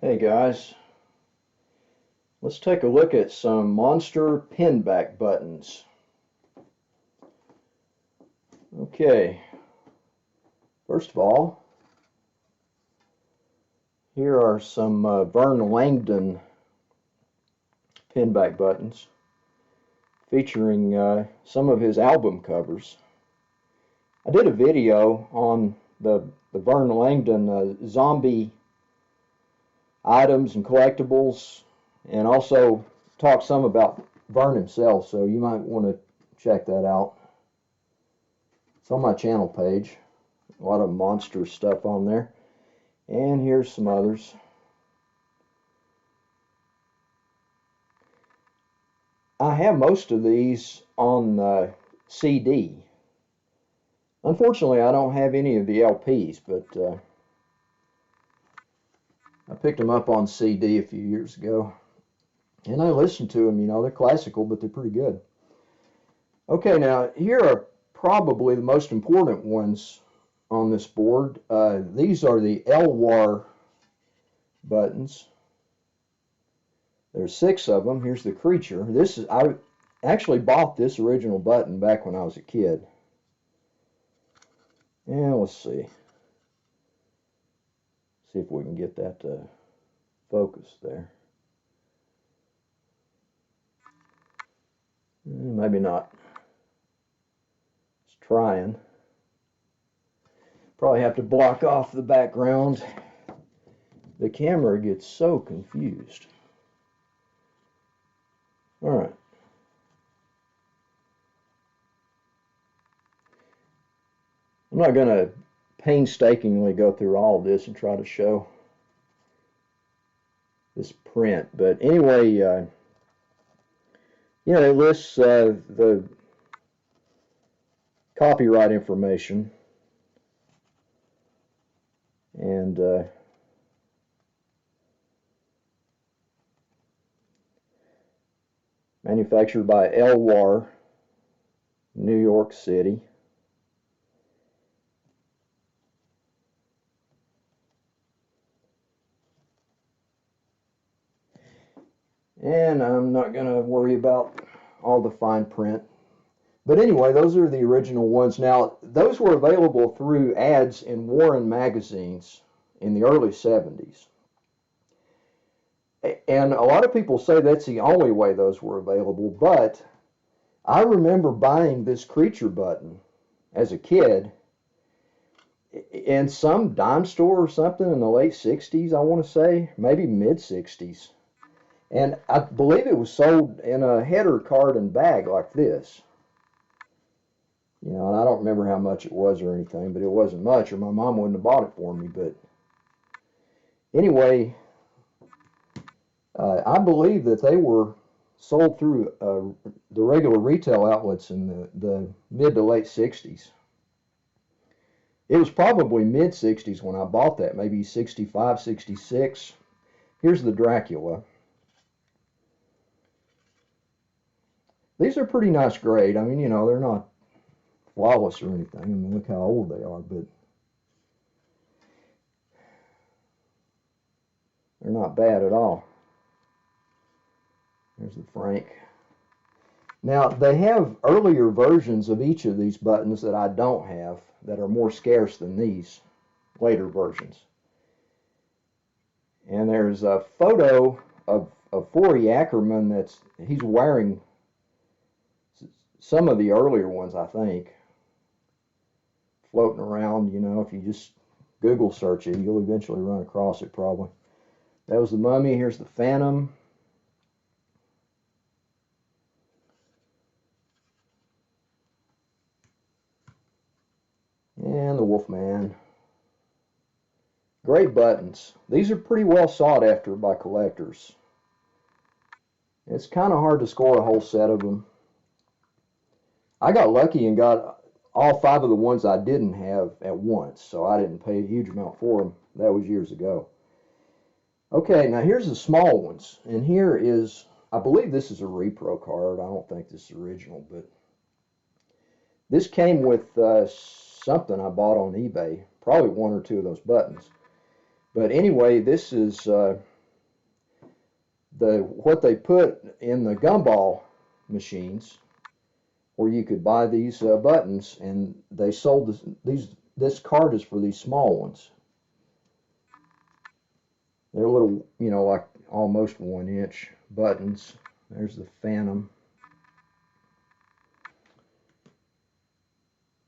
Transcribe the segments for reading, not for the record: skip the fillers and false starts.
Hey guys, let's take a look at some monster pinback buttons. Okay, first of all, here are some Vern Langdon pinback buttons featuring some of his album covers. I did a video on the Vern Langdon zombie items and collectibles, and also talk some about Vern himself, so you might want to check that out. It's on my channel page. A lot of monster stuff on there. And here's some others. I have most of these on CD. Unfortunately, I don't have any of the LPs, but I picked them up on CD a few years ago. And I listened to them, you know, they're classical, but they're pretty good. Okay, now here are probably the most important ones on this board. These are the Elwar Buttons. There's 6 of them. Here's the creature. I actually bought this original button back when I was a kid. And let's see. See if we can get that to focus there. Maybe not. It's trying. Probably have to block off the background. The camera gets so confused. All right. I'm not going to painstakingly go through all of this and try to show this print, but anyway, yeah, it lists the copyright information and manufactured by Elwar, New York City. And I'm not going to worry about all the fine print. But anyway, those are the original ones. Now, those were available through ads in Warren magazines in the early 70s. And a lot of people say that's the only way those were available, but I remember buying this creature button as a kid in some dime store or something in the late 60s, I want to say, maybe mid 60s. And I believe it was sold in a header card and bag like this. You know, and I don't remember how much it was or anything, but it wasn't much, or my mom wouldn't have bought it for me. But anyway, I believe that they were sold through the regular retail outlets in the mid to late 60s. It was probably mid 60s when I bought that, maybe 65, 66. Here's the Dracula. These are pretty nice grade. I mean, you know, they're not flawless or anything. I mean, look how old they are, but they're not bad at all. There's the Frank. Now, they have earlier versions of each of these buttons that I don't have that are more scarce than these later versions. And there's a photo of Forey Ackerman he's wearing some of the earlier ones, I think, floating around. You know, if you just Google search it, you'll eventually run across it probably. That was the Mummy. Here's the Phantom. And the Wolfman. Great buttons. These are pretty well sought after by collectors. It's kind of hard to score a whole set of them. I got lucky and got all 5 of the ones I didn't have at once, so I didn't pay a huge amount for them. That was years ago. Okay, now here's the small ones, and here is, I believe this is a repro card. I don't think this is original, but this came with something I bought on eBay, probably 1 or 2 of those buttons. But anyway, this is what they put in the Gumball machines, where you could buy these buttons, and they sold this card is for these small ones. They're little, you know, like almost 1-inch buttons. There's the Phantom.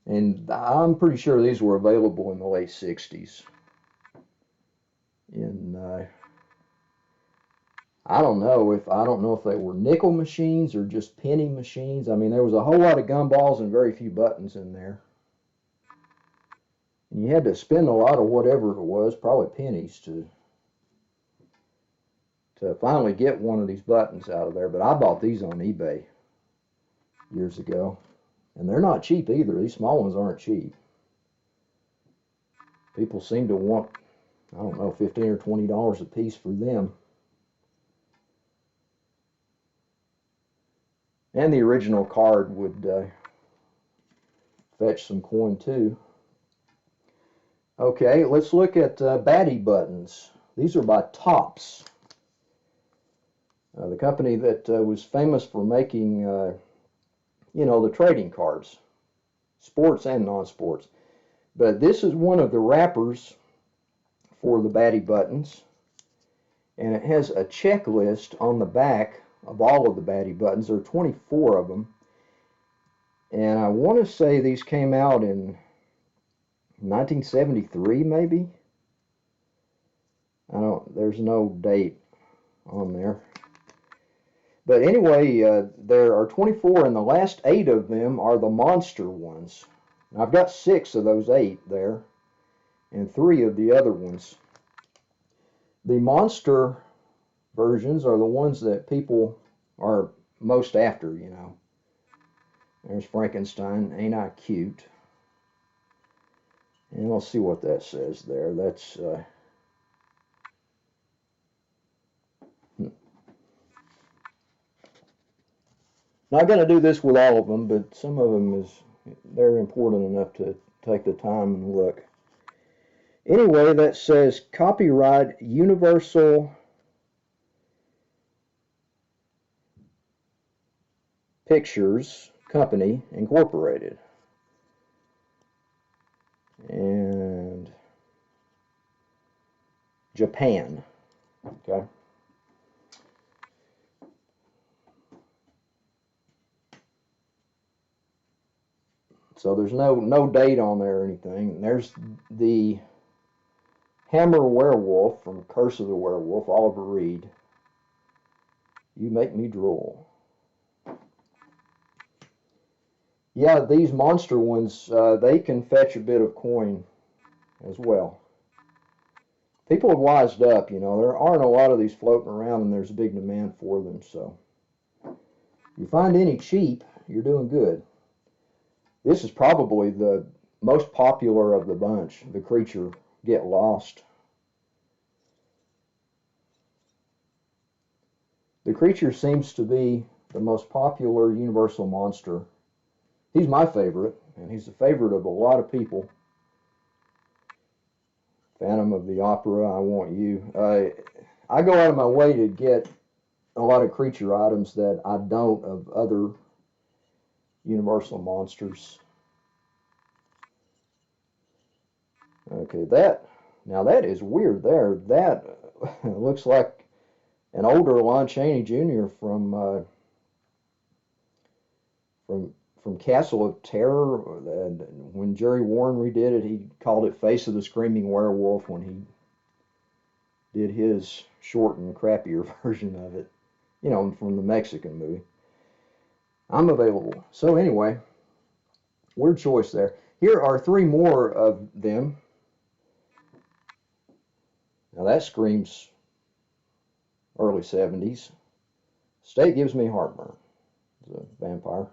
And I'm pretty sure these were available in the late 60s. I don't know if they were nickel machines or just penny machines. I mean, there was a whole lot of gumballs and very few buttons in there. And you had to spend a lot of whatever it was, probably pennies, to finally get one of these buttons out of there. But I bought these on eBay years ago. And they're not cheap either. These small ones aren't cheap. People seem to want, I don't know, $15 or $20 a piece for them. And the original card would fetch some coin too. Okay, let's look at Batty Buttons. These are by Topps, the company that was famous for making, you know, the trading cards, sports and non-sports. But this is one of the wrappers for the Batty Buttons, and it has a checklist on the back of all of the Batty Buttons. There are 24 of them, and I want to say these came out in 1973, maybe. There's no date on there. But anyway, there are 24, and the last 8 of them are the monster ones. I've got 6 of those 8 there, and 3 of the other ones. The monster versions are the ones that people are most after, you know. There's Frankenstein, Ain't I Cute? And let's see what that says there. That's not going to do this with all of them, but some of them they're important enough to take the time and look. Anyway, that says copyright Universal Pictures Company Incorporated. And Japan. Okay. So there's no date on there or anything. There's the Hammer Werewolf from Curse of the Werewolf, Oliver Reed. You make me drool. Yeah, these monster ones, they can fetch a bit of coin as well. People have wised up, you know. There aren't a lot of these floating around, and there's a big demand for them. So if you find any cheap, you're doing good. This is probably the most popular of the bunch, the Creature Get Lost. The Creature seems to be the most popular Universal monster. He's my favorite, and he's the favorite of a lot of people. Phantom of the Opera, I Want You. I go out of my way to get a lot of Creature items that I don't of other Universal monsters. Okay, now that is weird there. That looks like an older Lon Chaney Jr. from Castle of Terror. When Jerry Warren redid it, he called it Face of the Screaming Werewolf when he did his short and crappier version of it, you know, from the Mexican movie. I'm available. So anyway, weird choice there. Here are 3 more of them. Now that screams early 70s. State Gives Me Heartburn. It's a vampire.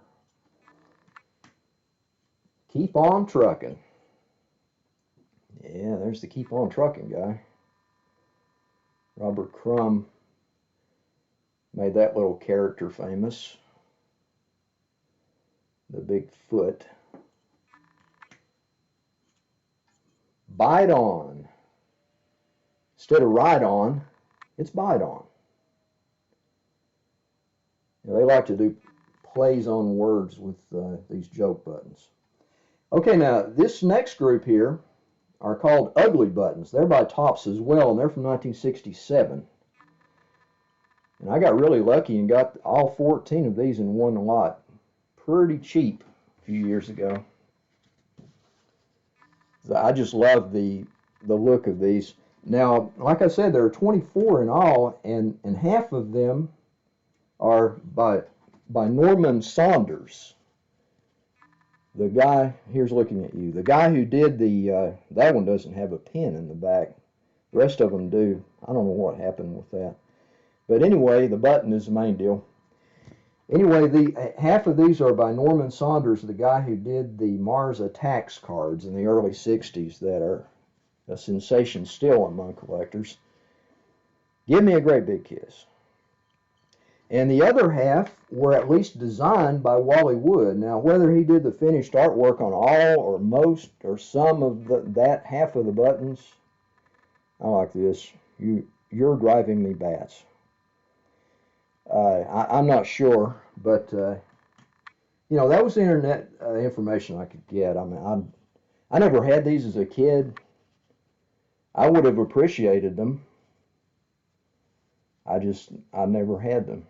Keep On Truckin'. Yeah, there's the Keep On Truckin' guy. Robert Crumb made that little character famous. The big foot. Bite On. Instead of Ride On, it's Bite On. They like to do plays on words with these joke buttons. Okay, now this next group here are called Ugly Buttons. They're by Topps as well, and they're from 1967. And I got really lucky and got all 14 of these in one lot. Pretty cheap a few years ago. I just love the look of these. Now, like I said, there are 24 in all, and half of them are by Norman Saunders. The guy, here's looking at you. The guy who did the, that one doesn't have a pin in the back. The rest of them do. I don't know what happened with that. But anyway, the button is the main deal. Anyway, half of these are by Norman Saunders, the guy who did the Mars Attacks cards in the early 60s that are a sensation still among collectors. Give me a great big kiss. And the other half were at least designed by Wally Wood. Now, whether he did the finished artwork on all or most or some of that half of the buttons, I like this. You're driving me bats. I'm not sure, but you know, that was the internet information I could get. I mean, I never had these as a kid. I would have appreciated them. I never had them.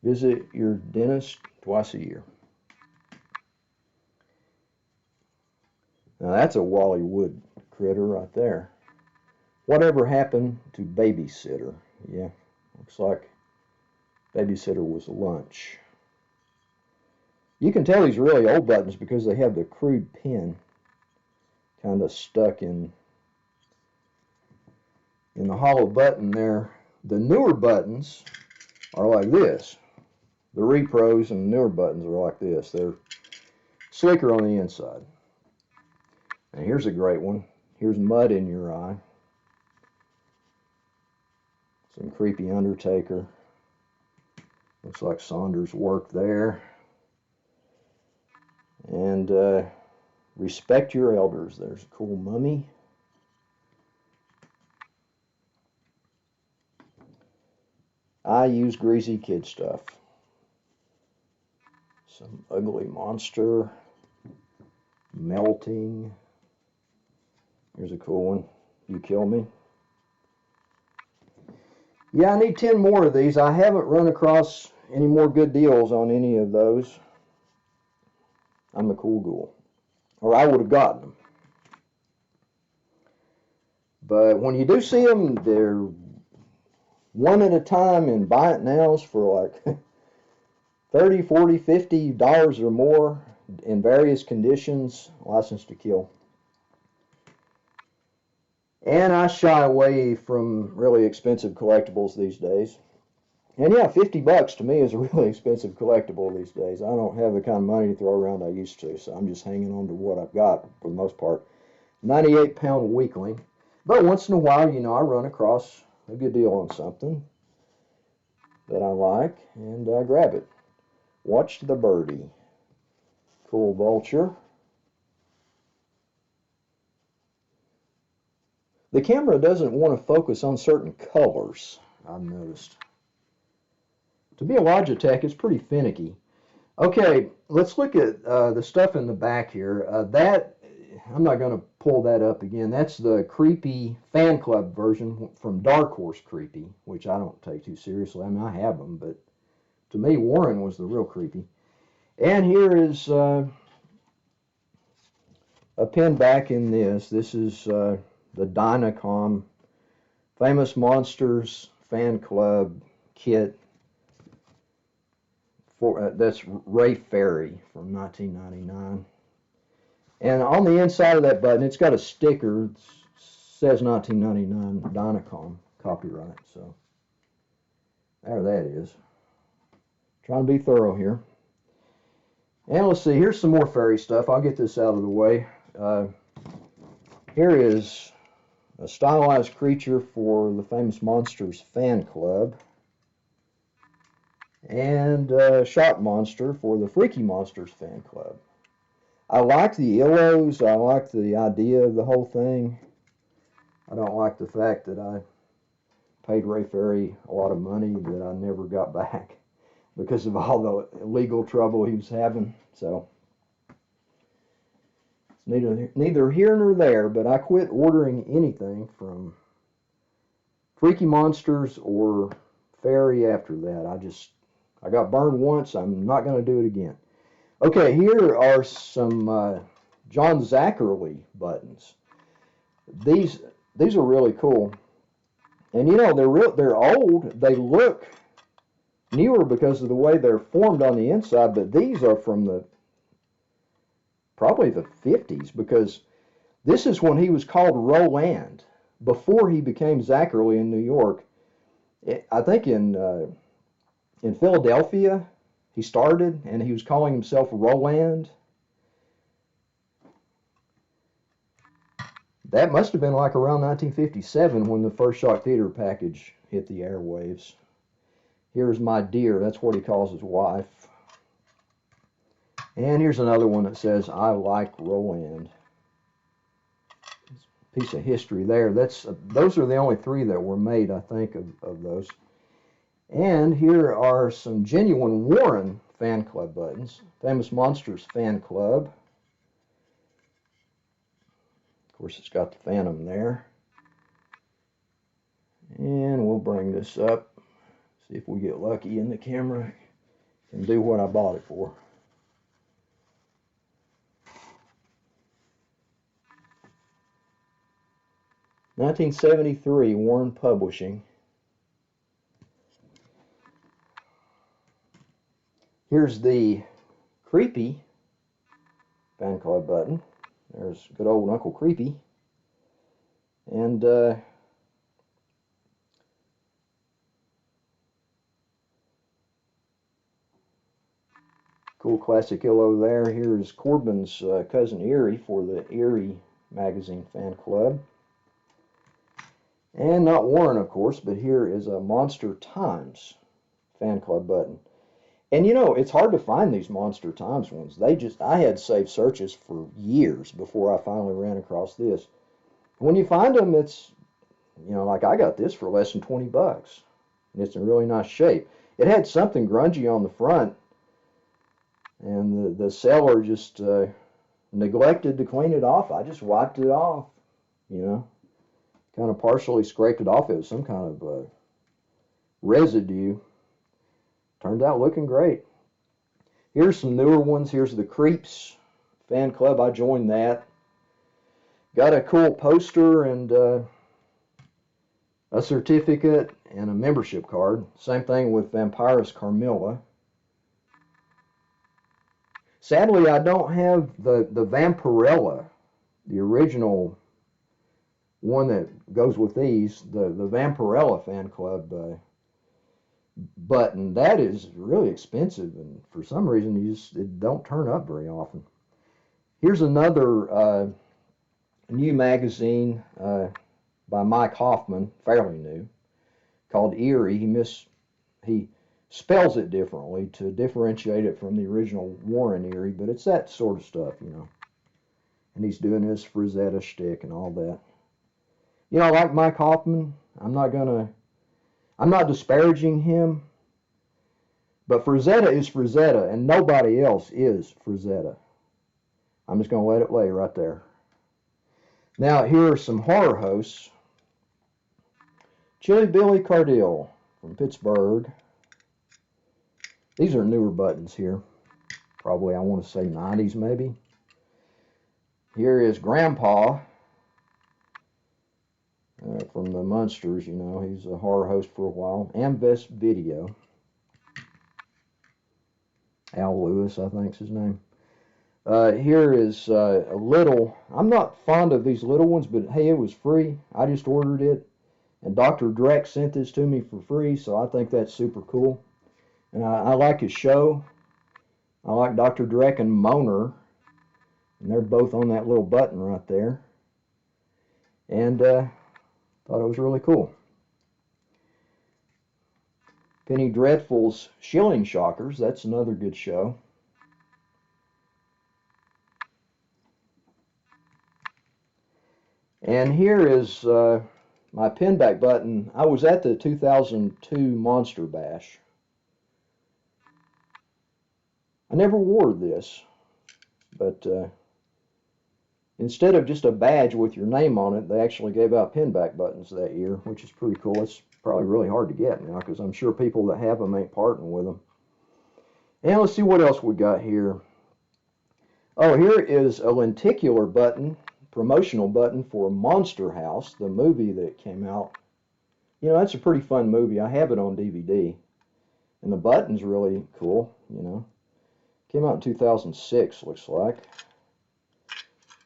Visit your dentist twice a year. Now that's a Wally Wood critter right there. Whatever happened to Babysitter? Yeah, looks like Babysitter was lunch. You can tell these are really old buttons because they have the crude pin kind of stuck in the hollow button there. The newer buttons are like this. The repros and the newer buttons are like this. They're slicker on the inside. And here's a great one. Here's mud in your eye. Some creepy Undertaker. Looks like Saunders worked there. And respect your elders. There's a cool mummy. I use greasy kid stuff. Some ugly monster. Melting. Here's a cool one. You kill me. Yeah, I need 10 more of these. I haven't run across any more good deals on any of those. I'm a cool ghoul. Or I would have gotten them. But when you do see them, they're one at a time and buy it nows for like $30, $40, $50 or more in various conditions, licensed to kill. And I shy away from really expensive collectibles these days. And yeah, $50 to me is a really expensive collectible these days. I don't have the kind of money to throw around I used to, so I'm just hanging on to what I've got for the most part. 98-pound weakling. But once in a while, you know, I run across a good deal on something that I like, and I grab it. Watch the birdie. Cool vulture. The camera doesn't want to focus on certain colors, I've noticed. To be a Logitech, it's pretty finicky. Okay, let's look at the stuff in the back here. I'm not going to pull that up again. That's the creepy fan club version from Dark Horse Creepy, which I don't take too seriously. I mean, I have them, but to me, Warren was the real creepy. And here is a Pinback in this. This is the Dynacom Famous Monsters Fan Club kit. That's Ray Ferry from 1999. And on the inside of that button, it's got a sticker that says 1999 Dynacom copyright. So there that is. Trying to be thorough here. And let's see, here's some more fairy stuff. I'll get this out of the way. Here is a stylized creature for the Famous Monsters Fan Club. And a shot monster for the Freaky Monsters Fan Club. I like the illos. I like the idea of the whole thing. I don't like the fact that I paid Ray Ferry a lot of money that I never got back. because of all the legal trouble he was having. So it's neither here nor there, but I quit ordering anything from Freaky Monsters or Fairy after that. I got burned once. I'm not going to do it again. Okay, here are some John Zacherley buttons. These are really cool. And you know, they're old. They look newer because of the way they're formed on the inside, but these are from probably the 50s, because this is when he was called Roland before he became Zacherley in New York. I think in Philadelphia he started, and he was calling himself Roland. That must have been like around 1957 when the first Shock Theater package hit the airwaves. Here's my dear. That's what he calls his wife. And here's another one that says, I like Roland. Piece of history there. Those are the only three that were made, I think, of those. And here are some genuine Warren fan club buttons. Famous Monsters fan club. Of course, it's got the Phantom there. And we'll bring this up. See if we get lucky and the camera can do what I bought it for. (1973) Warren Publishing. Here's the Creepy fan club button. There's good old Uncle Creepy. And cool classic yellow there. Here's Corbin's cousin Erie for the Erie magazine fan club. And not Warren, of course, but here is a Monster Times fan club button. And you know, it's hard to find these Monster Times ones. I had saved searches for years before I finally ran across this. When you find them, it's, you know, like I got this for less than 20 bucks. And it's in really nice shape. It had something grungy on the front, and the seller just neglected to clean it off. I just wiped it off, you know. Kind of partially scraped it off. It was some kind of residue. Turned out looking great. Here's some newer ones. Here's the Creeps fan club. I joined that. Got a cool poster and a certificate and a membership card. Same thing with Vampirus Carmilla. Sadly, I don't have the Vampirella, the original one that goes with these, the Vampirella fan club button. That is really expensive, and for some reason it don't turn up very often. Here's another new magazine by Mike Hoffman, fairly new, called Erie. He spells it differently to differentiate it from the original Warren Erie, but it's that sort of stuff, you know. And he's doing his Frazetta shtick and all that. You know, like Mike Hoffman, I'm not disparaging him, but Frazetta is Frazetta, and nobody else is Frazetta. I'm just going to let it lay right there. Now, here are some horror hosts. Chili Billy Cardille from Pittsburgh. These are newer buttons here. Probably, I want to say 90s maybe. Here is Grandpa. From the Munsters, you know, he's a horror host for a while. Amvest Video. Al Lewis, I think is his name. Here is a little, I'm not fond of these little ones, but hey, it was free. I just ordered it. And Dr. Drek sent this to me for free, so I think that's super cool. And I like his show. I like Dr. Drek and Moner. And they're both on that little button right there. And thought it was really cool. Penny Dreadful's Shilling Shockers. That's another good show. And here is my Pinback button. I was at the 2002 Monster Bash. I never wore this, but instead of just a badge with your name on it, they actually gave out pinback buttons that year, which is pretty cool. It's probably really hard to get now because I'm sure people that have them ain't parting with them. And let's see what else we got here. Oh, here is a lenticular button, promotional button for Monster House, the movie that came out. You know, that's a pretty fun movie. I have it on DVD. And the button's really cool, you know. Came out in 2006, looks like.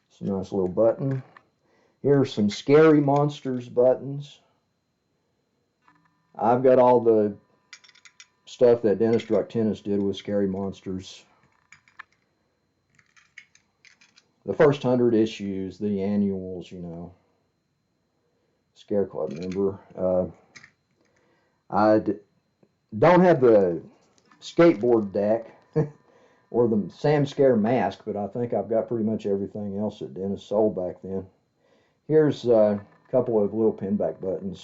It's a nice little button. Here are some Scary Monsters buttons. I've got all the stuff that Dennis Druck-Tennis did with Scary Monsters. The first 100 issues, the annuals, you know. Scare Club member. I don't have the skateboard deck or the Sam Scare mask, but I think I've got pretty much everything else that Dennis sold back then. Here's a couple of little pinback buttons.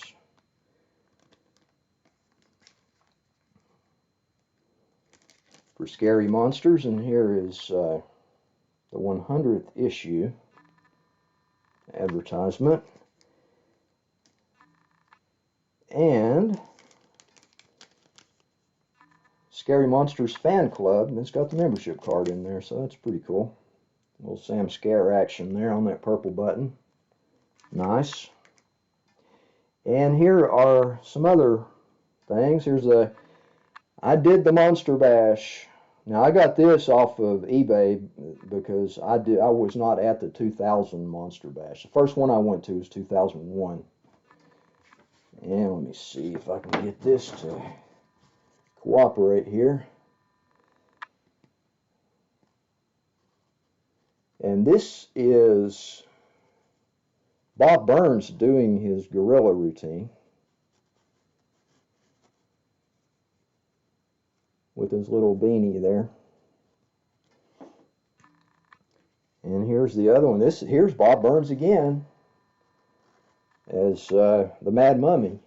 For Scary Monsters, and here is the 100th issue advertisement. And Scary Monsters Fan Club, and it's got the membership card in there, so that's pretty cool. A little Sam Scare action there on that purple button. Nice. And here are some other things. Here's I did the Monster Bash. Now I got this off of eBay because I was not at the 2000 Monster Bash. The first one I went to was 2001. And let me see if I can get this to cooperate here. And this is Bob Burns doing his gorilla routine with his little beanie there. And here's the other one. Here's Bob Burns again as the Mad Mummy.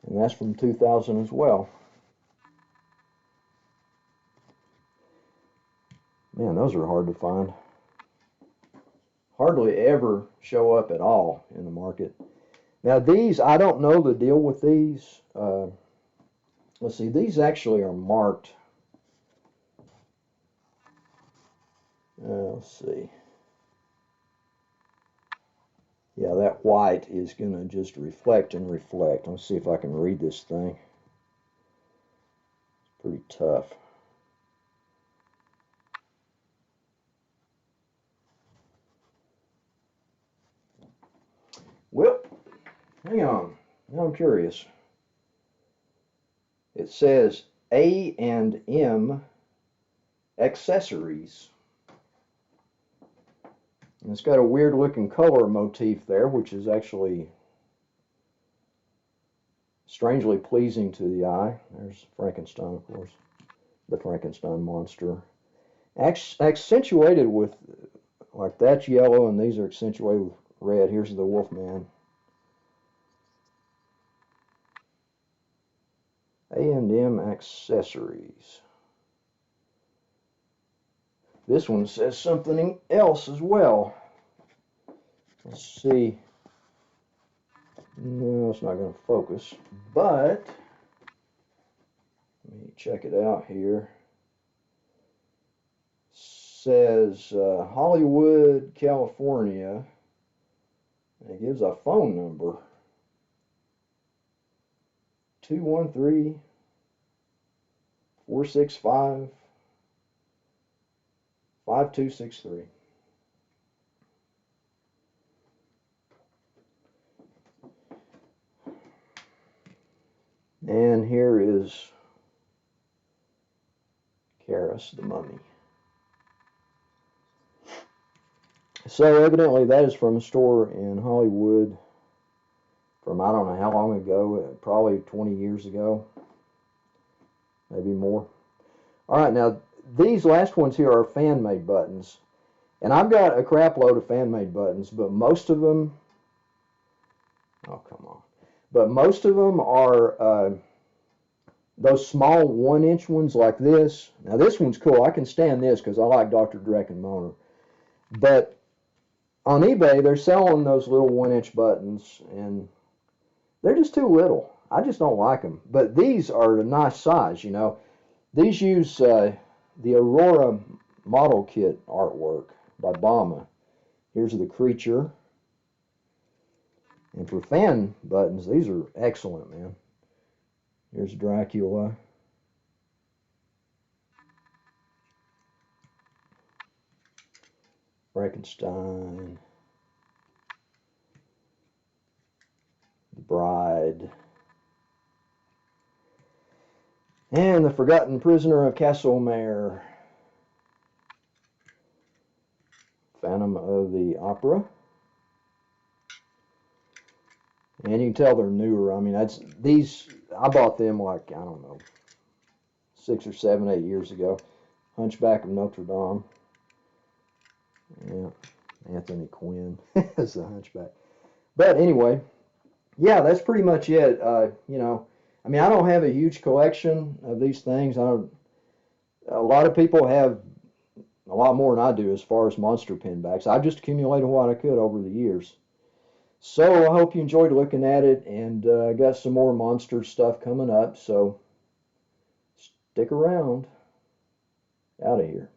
And that's from 2000 as well. Man, those are hard to find. Hardly ever show up at all in the market. Now these, I don't know the deal with these. Let's see, these actually are marked. Let's see. Yeah, that white is going to just reflect and reflect. Let's see if I can read this thing. It's pretty tough. Well, hang on. Now I'm curious. It says A&M Accessories. And it's got a weird looking color motif there, which is actually strangely pleasing to the eye. There's Frankenstein, of course. The Frankenstein monster. Accentuated with, like that's yellow and these are accentuated with red. Here's the Wolfman. A&M Accessories. This one says something else as well. Let's see. No, it's not going to focus, but let me check it out here. It says Hollywood, California. And it gives a phone number. 213-465-5263. And here is Karis the Mummy. So evidently that is from a store in Hollywood from I don't know how long ago, probably 20 years ago, maybe more. All right, now these last ones here are fan-made buttons. And I've got a crap load of fan-made buttons, but most of them, oh, come on. But most of them are those small 1-inch ones like this. Now this one's cool. I can stand this because I like Dr. Dreckenmoner. But on eBay, they're selling those little 1-inch buttons, and they're just too little. I just don't like them. But these are a nice size, you know. These use the Aurora model kit artwork by Bama. Here's the creature. And for fan buttons, these are excellent, man. Here's Dracula. Frankenstein. The Bride. And the Forgotten Prisoner of Castlemare. Phantom of the Opera. And you can tell they're newer. I mean, that's these. I bought them like, I don't know, 6 or 7, 8 years ago. Hunchback of Notre Dame. Yeah, Anthony Quinn as the Hunchback. But anyway, yeah, that's pretty much it. You know, I mean, I don't have a huge collection of these things. A lot of people have a lot more than I do as far as monster pinbacks. I just accumulated what I could over the years. So I hope you enjoyed looking at it, and I got some more monster stuff coming up, so stick around. Out of here.